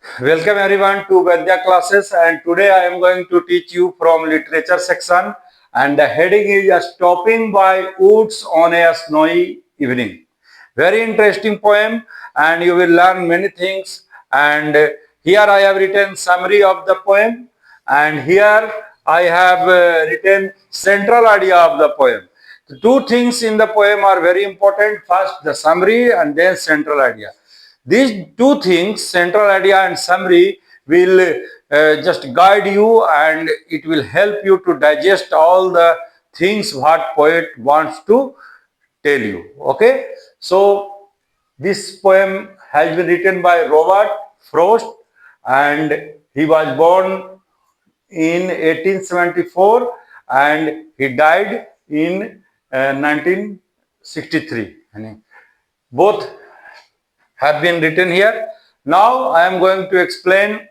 Welcome everyone to Vedya classes, and today I am going to teach you from literature section, and the heading is a stopping by woods on a snowy evening. Very interesting poem, and you will learn many things. And here I have written summary of the poem, and here I have written central idea of the poem. The two things in the poem are very important. First, the summary, and then central idea. These two things, central idea and summary, will just guide you, and it will help you to digest all the things what poet wants to tell you. Okay, so this poem has been written by Robert Frost, and he was born in 1874 and he died in 1963. Both have been written here. Now I am going to explain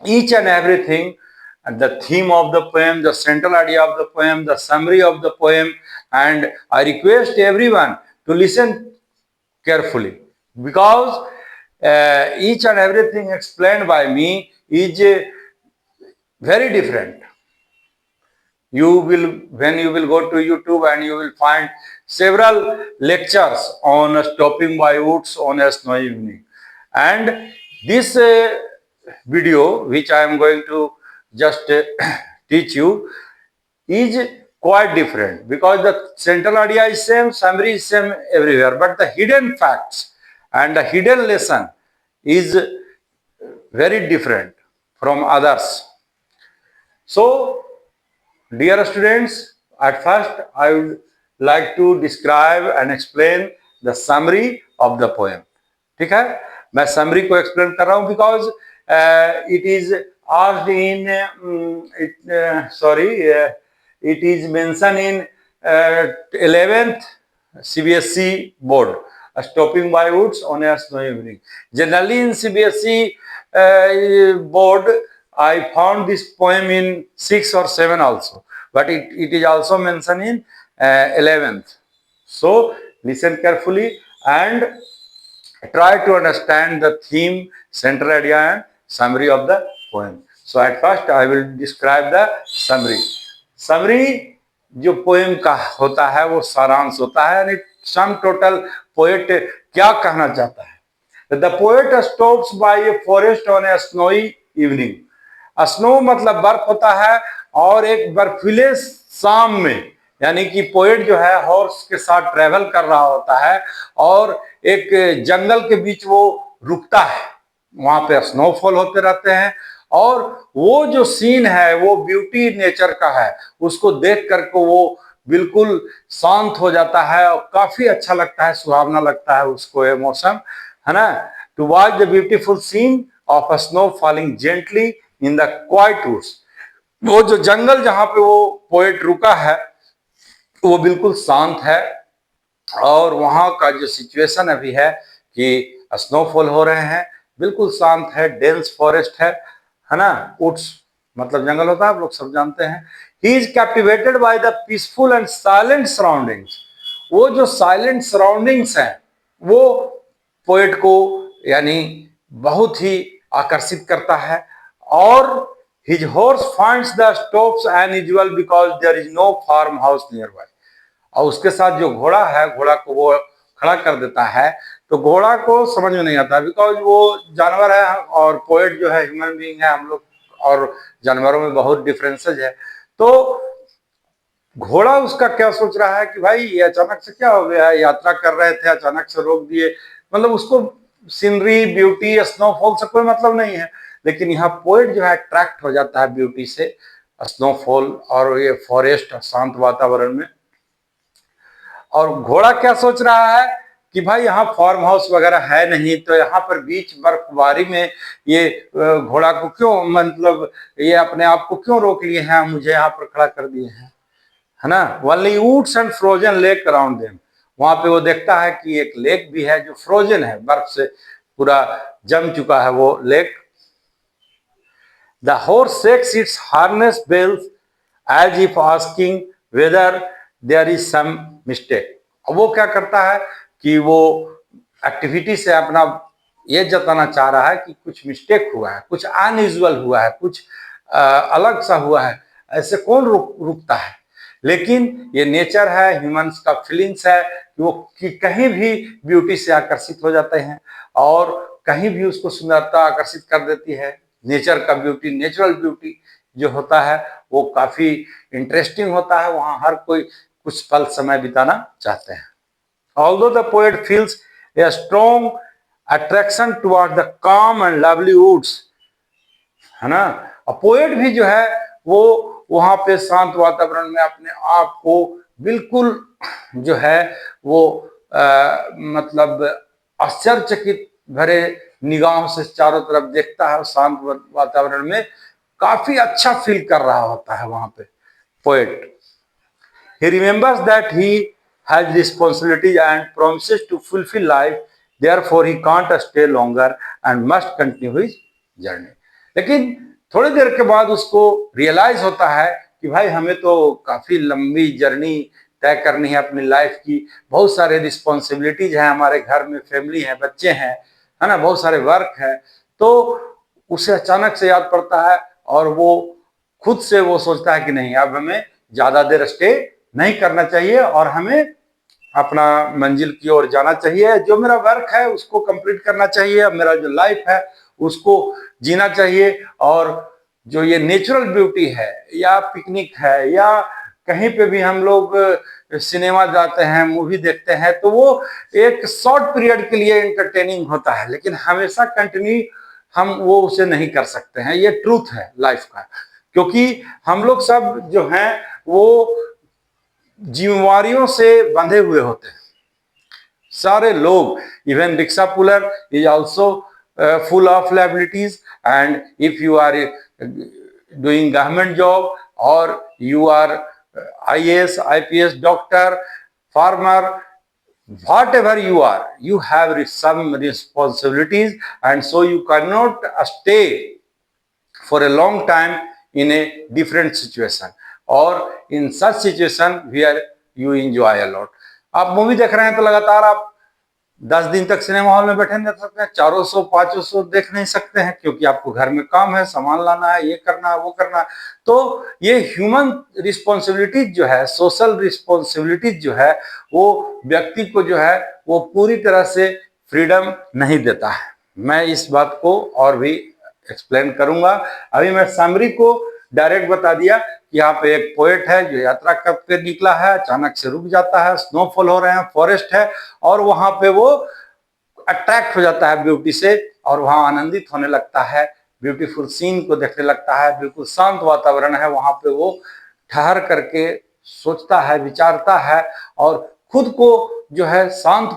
each and everything, and the theme of the poem, the central idea of the poem, the summary of the poem, and I request everyone to listen carefully, because each and everything explained by me is very different. You will, when you will go to YouTube, and you will find several lectures on stopping by woods on a snowy evening, and this video which I am going to just teach you is quite different, because the central idea is same, summary is same everywhere, but the hidden facts and the hidden lesson is very different from others. So dear students, at first I would like to describe and explain the summary of the poem. ठीक है, मैं summary को explain कर रहा हूँ because it is asked in it is mentioned in 11th CBSE board, stopping by woods on a snowy evening. Generally in CBSE board, I found this poem in 6 or 7 also, but it is also mentioned in 11th. So listen carefully and try to understand the theme, central idea and summary of the poem. So at first I will describe the summary. Summary जो poem का होता है वो सारांश होता है, यानी sum total poet क्या कहना चाहता है. The poet stops by a forest on a snowy evening. Snow मतलब बर्फ होता है, और एक बर्फीले शाम में, यानी कि पोएट जो है हॉर्स के साथ ट्रेवल कर रहा होता है और एक जंगल के बीच वो रुकता है. वहां पे स्नोफॉल होते रहते हैं, और वो जो सीन है वो ब्यूटी नेचर का है. उसको देख करके वो बिल्कुल शांत हो जाता है और काफी अच्छा लगता है, सुहावना लगता है उसको ये मौसम, है ना. To watch the beautiful scene of a snow falling gently in the quiet woods. वो जो जंगल जहां पे वो पोएट रुका है वो बिल्कुल शांत है, और वहां का जो सिचुएशन अभी है कि स्नोफॉल हो रहे हैं, बिल्कुल शांत है, डेंस फॉरेस्ट है ना. वुड्स मतलब जंगल होता है, आप लोग सब जानते हैं. He is captivated by the peaceful and silent surroundings. वो जो साइलेंट सराउंडिंग्स हैं वो पोएट को यानी बहुत ही आकर्षित करता है. और his horse finds the stops unusual because there is no farmhouse nearby. और उसके साथ जो घोड़ा है, घोड़ा को वो खड़ा कर देता है, तो घोड़ा को समझ में नहीं आता, बिकॉज वो जानवर है और पोएट जो है ह्यूमन बीइंग है. हम लोग और जानवरों में बहुत डिफरेंसेज है. तो घोड़ा उसका क्या सोच रहा है कि भाई ये अचानक से क्या हो गया है, यात्रा कर रहे थे अचानक से रोक दिए. मतलब उसको सीनरी, ब्यूटी, स्नोफॉल से कोई मतलब नहीं है, लेकिन यहाँ पोएट जो है अट्रैक्ट हो जाता है ब्यूटी से, स्नोफॉल और ये फॉरेस्ट शांत वातावरण में. और घोड़ा क्या सोच रहा है कि भाई यहाँ फार्म हाउस वगैरह है नहीं, तो यहाँ पर बीच बर्फबारी में ये घोड़ा को क्यों, मतलब ये अपने आप को क्यों रोक लिए हैं, मुझे यहाँ पर खड़ा कर दिए हैं, है ना. Only woods and frozen lake around them. वहां पे वो देखता है कि एक लेक भी है जो फ्रोजन है, बर्फ से पूरा जम चुका है वो lake. The horse shakes its harness bells as if asking whether there is some mistake. वो क्या करता है कि वो एक्टिविटी से अपना ये जताना चाह रहा है कि कुछ मिस्टेक हुआ है, कुछ अनयूजुअल हुआ है, कुछ अलग सा हुआ है। ऐसे कौन रुकता है? लेकिन ये नेचर है, ह्यूमंस का फीलिंग्स है कि वो कि कहीं भी ब्यूटी से आकर्षित हो जाते हैं और कहीं भी उसको सुंदरता आकर्षित कर देती है। नेचर का ब्यूटी, नेचुरल ब्यूटी जो होता है वो काफी इंटरेस्टिंग होता है, वहां हर कोई कुछ पल समय बिताना चाहते हैं। Although the poet feels a strong attraction towards the calm and lovely woods, है ना, और पोएट भी जो है वो वहां पे शांत वातावरण में अपने आप को बिल्कुल जो है वो मतलब आश्चर्यचकित भरे निगाहों से चारों तरफ देखता है और शांत वातावरण में काफी अच्छा फील कर रहा होता है वहां पे poet. He remembers that he has responsibilities and promises to fulfill life, therefore he can't stay longer and must continue his journey. लेकिन थोड़ी देर के बाद उसको रियलाइज होता है कि भाई हमें तो काफी लंबी जर्नी तय करनी है अपनी लाइफ की, बहुत सारे रिस्पॉन्सिबिलिटीज हैं, हमारे घर में फैमिली है, बच्चे हैं, है ना, बहुत सारे वर्क है। तो उसे अचानक से याद पड़ता है और वो खुद से वो सोचता है कि नहीं, अब हमें ज्यादा देर स्टे नहीं करना चाहिए और हमें अपना मंजिल की ओर जाना चाहिए। जो मेरा वर्क है उसको कंप्लीट करना चाहिए, अब मेरा जो लाइफ है उसको जीना चाहिए। और जो ये नेचुरल ब्यूटी है या पिकनिक है या कहीं पे भी हम लोग सिनेमा जाते हैं, मूवी देखते हैं, तो वो एक शॉर्ट पीरियड के लिए एंटरटेनिंग होता है, लेकिन हमेशा कंटिन्यू हम वो उसे नहीं कर सकते हैं। ये ट्रूथ है लाइफ का, क्योंकि हम लोग सब जो हैं वो जिम्मेवारियों से बंधे हुए होते हैं। सारे लोग, even rickshaw puller is also full of liabilities, and if you are doing government job or you are IAS, IPS, doctor, farmer, whatever you are, you have some responsibilities, and so you cannot stay for a long time in a different situation or in such situation where you enjoy a lot. आप movie देख रहे हैं तो लगातार आप 10 दिन तक cinema hall में बैठे नहीं रह सकते हैं, 400 500 देख नहीं सकते हैं, क्योंकि आपको घर में काम है, सामान लाना है, ये करना है, वो करना है। तो ये ह्यूमन रिस्पॉन्सिबिलिटीज जो है, सोशल रिस्पॉन्सिबिलिटीज जो है, वो व्यक्ति को जो है वो पूरी तरह से फ्रीडम नहीं देता है। मैं इस बात को और भी एक्सप्लेन करूंगा। अभी मैं समरी को डायरेक्ट बता दिया कि यहाँ पे एक पोएट है जो यात्रा करके निकला है, अचानक से रुक जाता है, स्नोफॉल हो रहे हैं, फॉरेस्ट है, और वहां पे वो अट्रैक्ट हो जाता है ब्यूटी से और वहां आनंदित होने लगता है, ब्यूटीफुल सीन को देखने लगता है। बिल्कुल शांत वातावरण है, वहां पे वो ठहर करके सोचता है, विचारता है और खुद को जो है शांत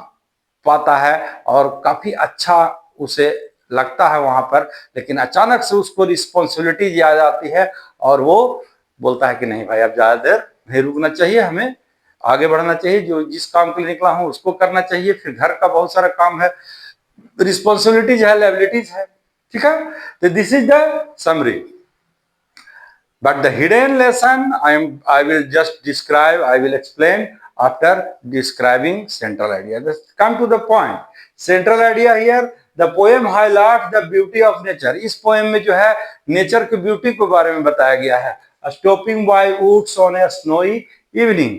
पाता है और काफी अच्छा उसे लगता है वहां पर। लेकिन अचानक से उसको रिस्पॉन्सिबिलिटी याद आती है और वो बोलता है कि नहीं भाई, अब ज्यादा देर नहीं रुकना चाहिए, हमें आगे बढ़ना चाहिए, जो जिस काम के लिए निकला हूं उसको करना चाहिए। फिर घर का बहुत सारा काम है, रिस्पॉन्सिबिलिटीज है, लायबिलिटीज है, ठीक है। तो this is the summary, but the hidden lesson I will just describe, I will explain after describing central idea. Let's come to the point. Central idea here, the poem highlights the beauty of nature. इस poem में जो है nature की beauty के बारे में बताया गया है। Stopping by woods on a snowy evening,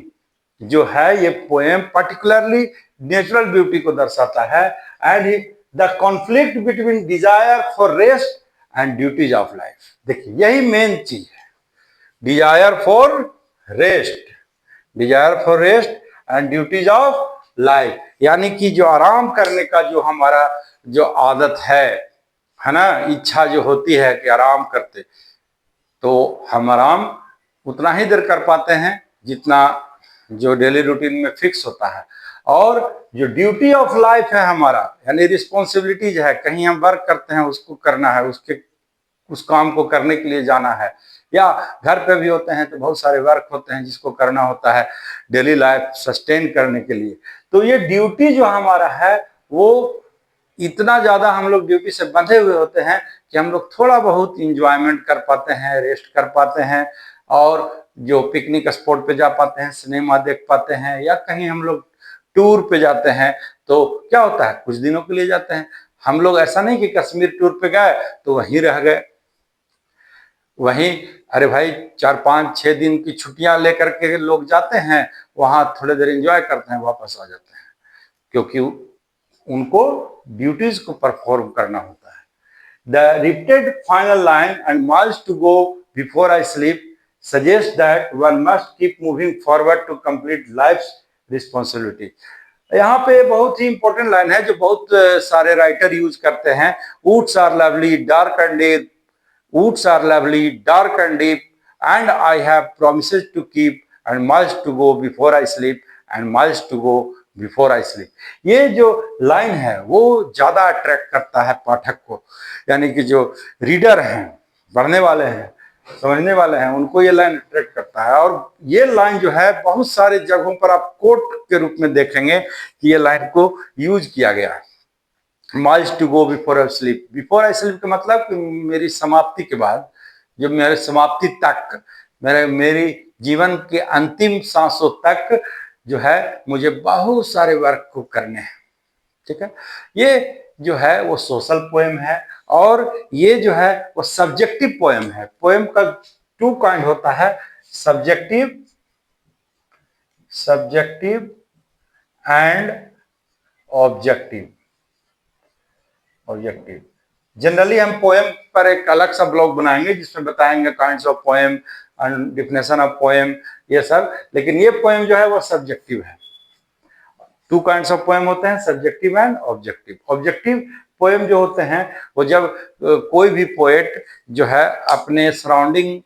जो है ये पोएम पर्टिकुलरली नेचुरल ब्यूटी को दर्शाता है। And the conflict between desire for rest and duties of life. देखिए यही मेन चीज है, desire for rest, desire for rest and duties of life, यानी कि जो आराम करने का जो हमारा जो आदत है ना, इच्छा जो होती है कि आराम करते, तो हम आराम उतना ही देर कर पाते हैं जितना जो डेली रूटीन में फिक्स होता है। और जो ड्यूटी ऑफ लाइफ है हमारा, यानी रिस्पॉन्सिबिलिटीज है, कहीं हम वर्क करते हैं उसको करना है, उसके उस काम को करने के लिए जाना है, या घर पे भी होते हैं तो बहुत सारे वर्क होते हैं जिसको करना होता है डेली लाइफ सस्टेन करने के लिए। तो ये ड्यूटी जो हमारा है वो इतना ज्यादा हम लोग ड्यूटी से बंधे हुए होते हैं कि हम लोग थोड़ा बहुत इंजॉयमेंट कर पाते हैं, रेस्ट कर पाते हैं, और जो पिकनिक स्पॉट पे जा पाते हैं, सिनेमा देख पाते हैं, या कहीं हम लोग टूर पे जाते हैं तो क्या होता है कुछ दिनों के लिए जाते हैं, हम लोग ऐसा नहीं कि कश्मीर टूर पे गए तो वहीं रह गए, वहीं अरे भाई 4 5 6 दिन की छुट्टियां लेकर के लोग जाते हैं, वहां थोड़ी देर एंजॉय करते हैं, वापस आ जाते हैं, क्योंकि उनको ड्यूटीज को परफॉर्म करना होता है। The repeated final line and miles to go before I sleep suggest that one must keep moving forward to complete life's responsibility. यहाँ पे बहुत ही इंपॉर्टेंट लाइन है जो बहुत सारे राइटर यूज करते हैं। Woods are lovely dark and deep, woods are lovely dark and deep, and I have promises to keep and miles to go before I sleep and miles to go before I sleep। ये जो line है वो ज्यादा attract करता है पाठक को, यानी कि जो रीडर हैं, पढ़ने वाले हैं, समझने वाले हैं, उनको ये लाइन अट्रैक्ट करता है। और ये लाइन जो है बहुत सारे जगहों पर आप कोट के रूप में देखेंगे कि ये लाइन को यूज किया गया है। Miles to go before I sleep, before I sleep का मतलब कि मेरी समाप्ति के बाद, जब मेरे समाप्ति तक, मेरी जीवन के अंतिम सांसों तक जो है मुझे बहुत सारे वर्क को करने हैं। ठीक है, ये जो है वो सोशल पोएम है और ये जो है वो सब्जेक्टिव पोएम है। पोएम का 2 काइंड होता है, सब्जेक्टिव एंड ऑब्जेक्टिव। जनरली हम पोएम पर एक अलग सा ब्लॉग बनाएंगे जिसमें बताएंगे kinds of poem and definition of poem, ये सब। लेकिन ये पोएम जो है वो सब्जेक्टिव है। 2 काइंड्स ऑफ पोएम होते हैं, subjective and objective. Objective poem जो होते हैं वो जब कोई भी पोएट जो है अपने सराउंडिंग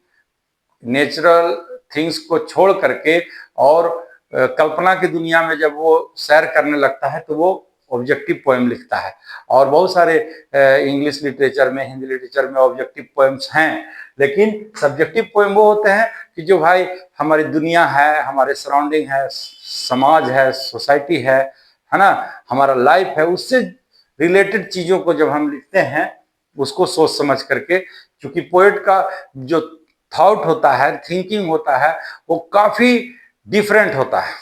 नेचुरल थिंग्स को छोड़ करके और कल्पना की दुनिया में जब वो सैर करने लगता है तो वो ऑब्जेक्टिव पोएम लिखता है। और बहुत सारे इंग्लिश लिटरेचर में, हिंदी लिटरेचर में ऑब्जेक्टिव पोएम्स हैं। लेकिन सब्जेक्टिव पोएम वो होते हैं कि जो भाई हमारी दुनिया है, हमारे सराउंडिंग है, समाज है, सोसाइटी है ना, हमारा लाइफ है, उससे रिलेटेड चीजों को जब हम लिखते हैं उसको सोच समझ करके, क्योंकि पोएट का जो थॉट होता है, थिंकिंग होता है, वो काफी डिफरेंट होता है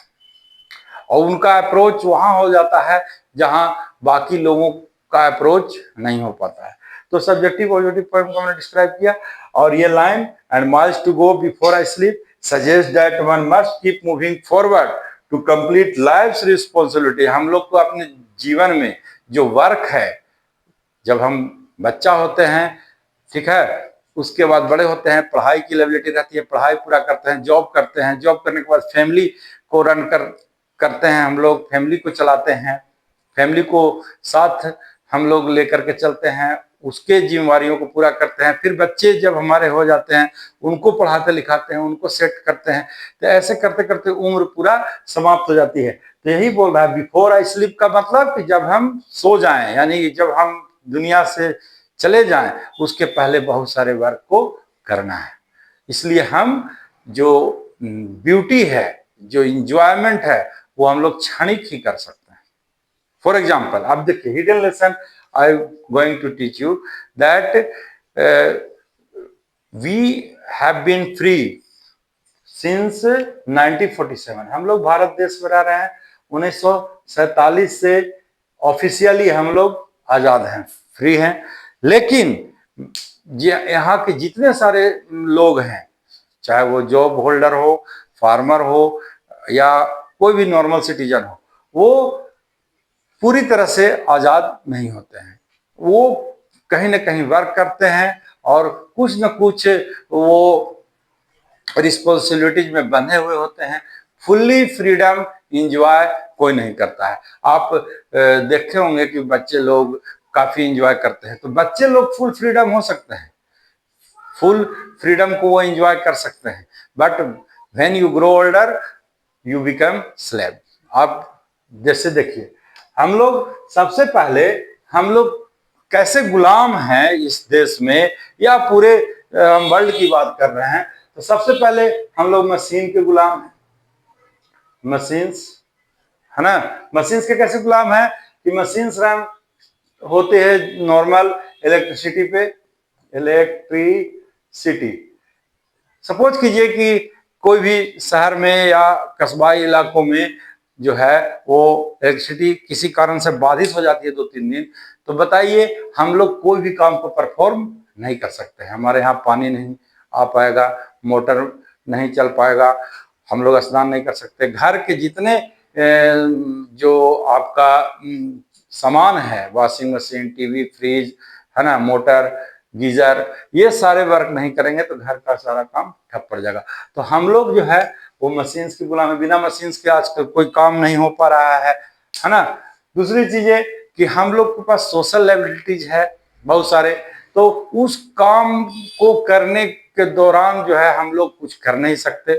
और उनका अप्रोच वहां हो जाता है जहां बाकी लोगों का अप्रोच नहीं हो पाता है। तो सब्जेक्टिव ऑब्जेक्टिव पोएम को मैंने डिस्क्राइब किया। और ये line and miles to go before I sleep suggest that one must keep moving forward to complete life's responsibility. हम लोग को अपने जीवन में जो वर्क है, जब हम बच्चा होते हैं, ठीक है, उसके बाद बड़े होते हैं, पढ़ाई की लायबिलिटी रहती है, पढ़ाई पूरा करते हैं, जॉब करते हैं, जॉब करने के बाद फैमिली को रन करते हैं, हम लोग फैमिली को चलाते हैं, फैमिली को साथ हम लोग लेकर के चलते हैं, उसके जिम्मेवारियों को पूरा करते हैं। फिर बच्चे जब हमारे हो जाते हैं, उनको पढ़ाते लिखाते हैं, उनको सेट करते हैं। तो ऐसे करते करते उम्र पूरा समाप्त हो जाती है। तो यही बोल रहा है बिफोर आई स्लीप का मतलब कि जब हम सो जाएं, यानी जब हम दुनिया से चले जाएं, उसके पहले बहुत सारे वर्क को करना है। इसलिए हम जो ब्यूटी है, जो इंजॉयमेंट है, वो हम लोग क्षणिक ही कर सकते हैं। फॉर एग्जाम्पल, अब देखिए hidden lesson I going to teach you that we have been free since 1947। हम लोग भारत देश में रह रहे हैं 1947 से ऑफिशियली हम लोग आजाद हैं, फ्री हैं। लेकिन यहाँ के जितने सारे लोग हैं, चाहे वो जॉब होल्डर हो, फार्मर हो या कोई भी नॉर्मल सिटीजन हो, वो पूरी तरह से आजाद नहीं होते हैं। वो कहीं ना कहीं वर्क करते हैं और कुछ न कुछ वो रिस्पॉन्सिबिलिटीज में बंधे हुए होते हैं। फुल्ली फ्रीडम इंजॉय कोई नहीं करता है। आप देखे होंगे कि बच्चे लोग काफी इंजॉय करते हैं, तो बच्चे लोग फुल फ्रीडम हो सकते हैं, फुल फ्रीडम को वो एंजॉय कर सकते हैं। But when you grow older you become slave. आप जैसे देखिए, हम लोग सबसे पहले हम लोग कैसे गुलाम हैं इस देश में या पूरे वर्ल्ड की बात कर रहे हैं, तो सबसे पहले हम लोग मशीन के गुलाम हैं। मशीन्स है ना, मशीन्स के कैसे गुलाम है कि मशीन्स रन होते हैं नॉर्मल इलेक्ट्रिसिटी पे, इलेक्ट्रिसिटी। सपोज कीजिए कि कोई भी शहर में या कस्बाई इलाकों में जो है वो इलेक्ट्रिसिटी किसी कारण से बाधित हो जाती है 2-3 दिन, तो बताइए हम लोग कोई भी काम को परफॉर्म नहीं कर सकते हैं। हमारे यहाँ पानी नहीं आ पाएगा, मोटर नहीं चल पाएगा, हम लोग स्नान नहीं कर सकते। घर के जितने जो आपका सामान है, वॉशिंग मशीन, टीवी, फ्रिज, है ना, मोटर, गीजर, ये सारे वर्क नहीं करेंगे तो घर का सारा काम ठप पड़ जाएगा। तो हम लोग जो है वो मशीन्स की गुलाम है। बिना मशीन्स के आजकल कोई काम नहीं हो पा रहा है ना। दूसरी चीज है कि हम लोग के पास सोशल एबिलिटीज है बहुत सारे, तो उस काम को करने के दौरान जो है हम लोग कुछ कर नहीं सकते,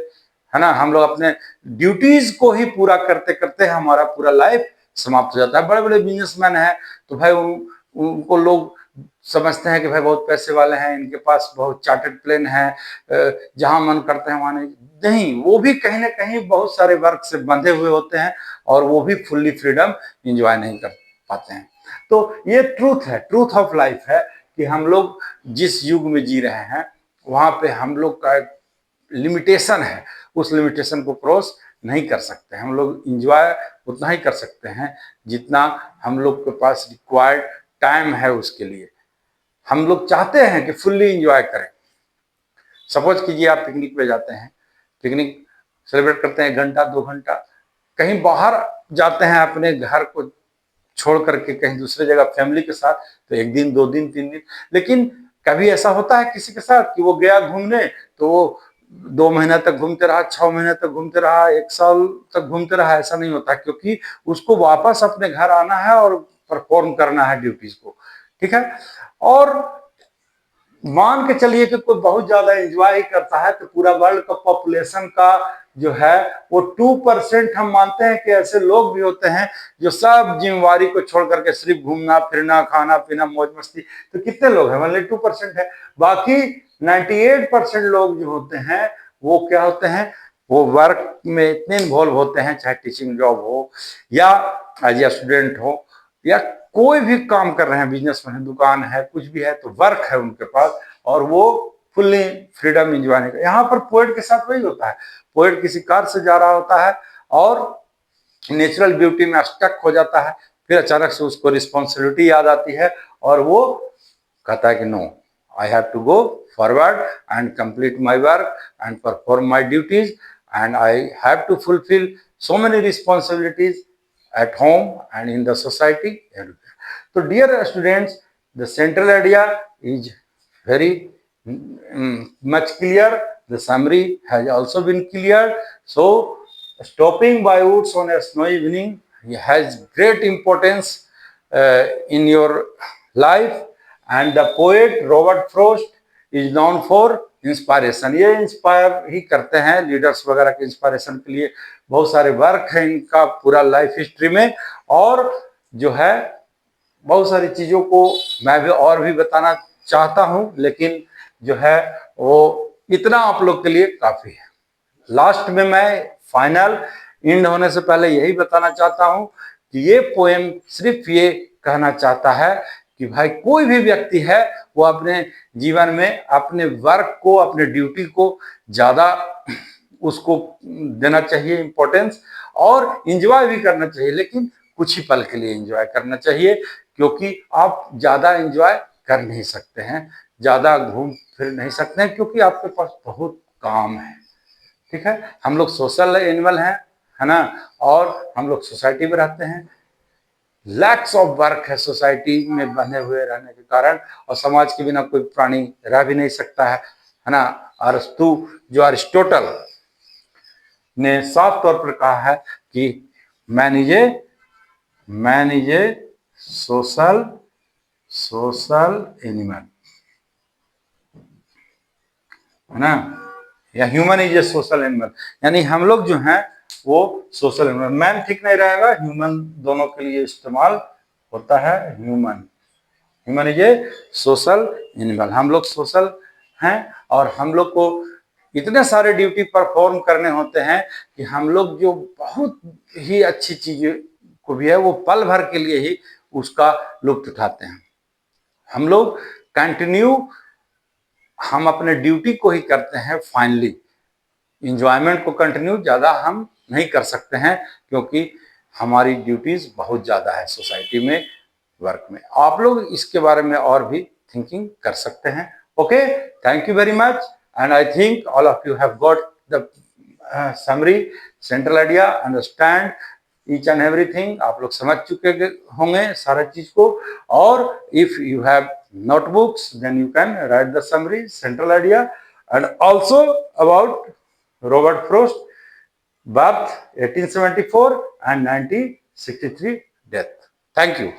है ना। हम लोग अपने ड्यूटीज को ही पूरा करते करते हमारा पूरा लाइफ समाप्त हो जाता है। बड़े बड़े बिजनेसमैन हैं तो भाई उनको लोग समझते हैं कि भाई बहुत पैसे वाले हैं, इनके पास बहुत चार्टर्ड प्लेन है, जहां मन करते हैं वहां नहीं, वो भी कहीं ना कहीं बहुत सारे वर्क से बंधे हुए होते हैं और वो भी फुल्ली फ्रीडम एंजॉय नहीं कर पाते हैं। तो ये ट्रूथ है, ट्रूथ ऑफ लाइफ है कि हम लोग जिस युग में जी रहे हैं वहां पे हम लोग का लिमिटेशन है, उस लिमिटेशन को क्रॉस नहीं कर सकते। हम लोग इंजॉय उतना ही कर सकते हैं जितना हम लोग के पास रिक्वायर्ड टाइम है उसके लिए। हम लोग चाहते हैं कि फुल्ली इंजॉय करें। सपोज कीजिए आप पिकनिक पे जाते हैं, पिकनिक सेलिब्रेट करते हैं 1 घंटा 2 घंटा, कहीं बाहर जाते हैं अपने घर को छोड़ करके कहीं दूसरे जगह फैमिली के साथ, तो 1 दिन 2 दिन 3 दिन। लेकिन कभी ऐसा होता है किसी के साथ कि वो गया घूमने तो वो 2 महीना तक घूमते रहा, 6 महीने तक घूमते रहा, 1 साल तक घूमते रहा। ऐसा नहीं होता, क्योंकि उसको वापस अपने घर आना है और परफॉर्म करना है ड्यूटीज को, ठीक है। और मान के चलिए कि कोई बहुत ज्यादा एंजॉय ही करता है तो पूरा वर्ल्ड का पॉपुलेशन का जो है वो 2% हम मानते हैं कि ऐसे लोग भी होते हैं जो सब जिम्मेवारी को छोड़ करके सिर्फ घूमना फिरना खाना पीना मौज मस्ती। तो कितने लोग हैं, मतलब 2% है। बाकी 98% लोग जो होते हैं वो क्या होते हैं, वो वर्क में इतने इन्वॉल्व होते हैं, चाहे टीचिंग जॉब हो या एज ए स्टूडेंट हो या कोई भी काम कर रहे हैं, बिजनेस में है, दुकान है, कुछ भी है, तो वर्क है उनके पास और वो फुल्ली फ्रीडम एंजॉय नहीं कर। यहाँ पर पोएट के साथ वही होता है, पोएट किसी कार से जा रहा होता है और नेचुरल ब्यूटी में स्टक हो जाता है, फिर अचानक से उसको रिस्पॉन्सिबिलिटी याद आती है और वो कहता है कि no, I have to go forward and complete my work and perform my duties and I have to fulfil so many responsibilities at home and in the society. So dear students, the central idea is very much clear. The summary has also been clear. So stopping by woods on a snowy evening has great importance in your life, and the poet Robert Frost is known for inspiration. ये inspire ही करते हैं leaders वगैरह के inspiration के लिए। बहुत सारे work है इनका पूरा लाइफ हिस्ट्री में, और जो है बहुत सारी चीजों को मैं भी और भी बताना चाहता हूं, लेकिन जो है वो इतना आप लोग के लिए काफी है। लास्ट में मैं फाइनल एंड होने से पहले यही बताना चाहता हूं कि ये पोएम सिर्फ ये कहना चाहता है कि भाई कोई भी व्यक्ति है वो अपने जीवन में अपने वर्क को, अपने ड्यूटी को ज्यादा उसको देना चाहिए इंपॉर्टेंस, और एंजॉय भी करना चाहिए, लेकिन कुछ ही पल के लिए एंजॉय करना चाहिए, क्योंकि आप ज्यादा एंजॉय कर नहीं सकते हैं, ज्यादा घूम फिर नहीं सकते हैं, क्योंकि आपके पास बहुत काम है, ठीक है। हम लोग सोशल एनिमल हैं, है ना, और हम लोग सोसाइटी में रहते हैं। लैक्स ऑफ वर्क है सोसाइटी में बंधे हुए रहने के कारण, और समाज के बिना कोई प्राणी रह भी नहीं सकता है ना। अरस्तु जो अरिस्टोटल ने साफ तौर पर कहा है कि man is a social animal, है ना, या human is a social animal, यानी हम लोग जो हैं वो सोशल एनिमल। मैन ठीक नहीं रहेगा, ह्यूमन दोनों के लिए इस्तेमाल होता है। Human is a social animal. हम लोग सोशल हैं और हम लोग को इतने सारे ड्यूटी परफॉर्म करने होते हैं कि हम लोग जो बहुत ही अच्छी चीजें को भी है वो पल भर के लिए ही उसका लुत्फ उठाते हैं। हम लोग कंटिन्यू हम अपने ड्यूटी को ही करते हैं फाइनली। इंजॉयमेंट को कंटिन्यू ज़्यादा हम नहीं कर सकते हैं, क्योंकि हमारी ड्यूटीज बहुत ज़्यादा है सोसाइटी में वर्क में। आप लोग इसके बारे में और भी थिंकिंग कर सकते हैं। Okay, thank you very much, and I think all of you have got the summary, central idea, understand each and everything. आप लोग समझ चुके होंगे सारा चीज को। और if you have notebooks, then you can write the summary, central idea, and also about Robert Frost birth 1874 and 1963 death. Thank you.